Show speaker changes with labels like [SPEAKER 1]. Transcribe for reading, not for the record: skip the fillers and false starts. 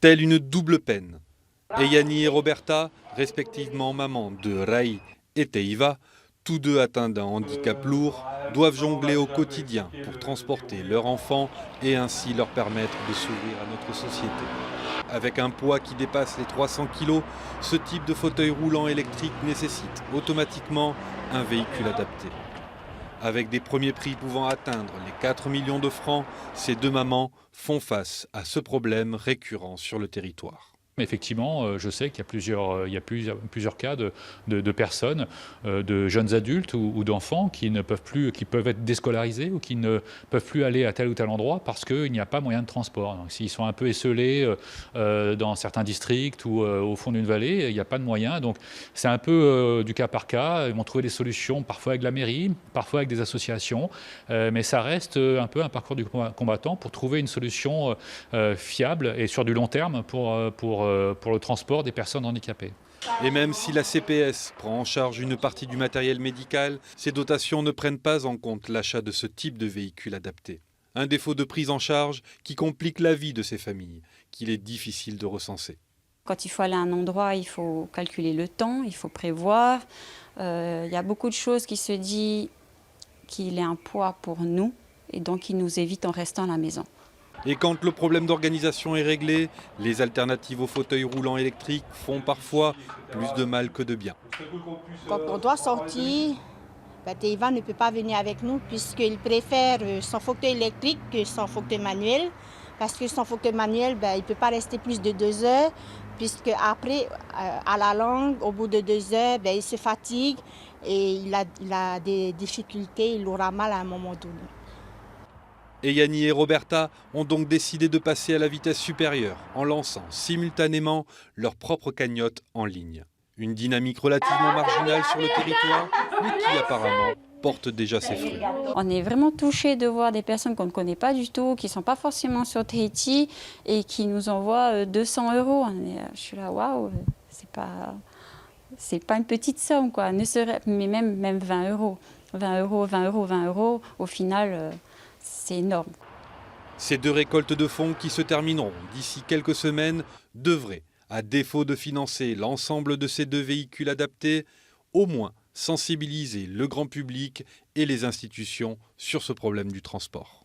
[SPEAKER 1] Telle une double peine. Eyani et Roberta, respectivement maman de Rai et Teiva, tous deux atteints d'un handicap lourd, doivent jongler au quotidien pour transporter leur enfant et ainsi leur permettre de s'ouvrir à notre société. Avec un poids qui dépasse les 300 kg, ce type de fauteuil roulant électrique nécessite automatiquement un véhicule adapté. Avec des premiers prix pouvant atteindre les 4 millions de francs, ces deux mamans font face à ce problème récurrent sur le territoire.
[SPEAKER 2] Effectivement, je sais qu'il y a plusieurs cas de personnes, de jeunes adultes ou d'enfants qui peuvent être déscolarisés ou qui ne peuvent plus aller à tel ou tel endroit parce qu'il n'y a pas moyen de transport. Donc, s'ils sont un peu esseulés dans certains districts ou au fond d'une vallée, il n'y a pas de moyens. Donc c'est un peu du cas par cas. Ils vont trouver des solutions, parfois avec la mairie, parfois avec des associations, mais ça reste un peu un parcours du combattant pour trouver une solution fiable et sur du long terme pour le transport des personnes handicapées.
[SPEAKER 1] Et même si la CPS prend en charge une partie du matériel médical, ces dotations ne prennent pas en compte l'achat de ce type de véhicule adapté. Un défaut de prise en charge qui complique la vie de ces familles, qu'il est difficile de recenser.
[SPEAKER 3] Quand il faut aller à un endroit, il faut calculer le temps, il faut prévoir. Il y a beaucoup de choses qui se disent qu'il est un poids pour nous et donc il nous évite en restant à la maison.
[SPEAKER 1] Et quand le problème d'organisation est réglé, les alternatives aux fauteuils roulants électriques font parfois plus de mal que de bien.
[SPEAKER 4] Quand on doit sortir, Teiva ne peut pas venir avec nous puisqu'il préfère son fauteuil électrique que son fauteuil manuel. Parce que son fauteuil manuel, il ne peut pas rester plus de 2 heures, puisque après, à la longue, au bout de 2 heures, il se fatigue et il a des difficultés, il aura mal à un moment donné.
[SPEAKER 1] Eyani et Roberta ont donc décidé de passer à la vitesse supérieure en lançant simultanément leur propre cagnotte en ligne. Une dynamique relativement marginale sur le territoire, mais qui apparemment porte déjà ses fruits.
[SPEAKER 3] On est vraiment touchés de voir des personnes qu'on ne connaît pas du tout, qui ne sont pas forcément sur Tahiti et qui nous envoient 200 €. Je suis là, waouh, c'est pas une petite somme, quoi. Mais même 20 €. 20 €, 20 €, 20 €, au final, c'est énorme.
[SPEAKER 1] Ces deux récoltes de fonds qui se termineront d'ici quelques semaines devraient, à défaut de financer l'ensemble de ces deux véhicules adaptés, au moins sensibiliser le grand public et les institutions sur ce problème du transport.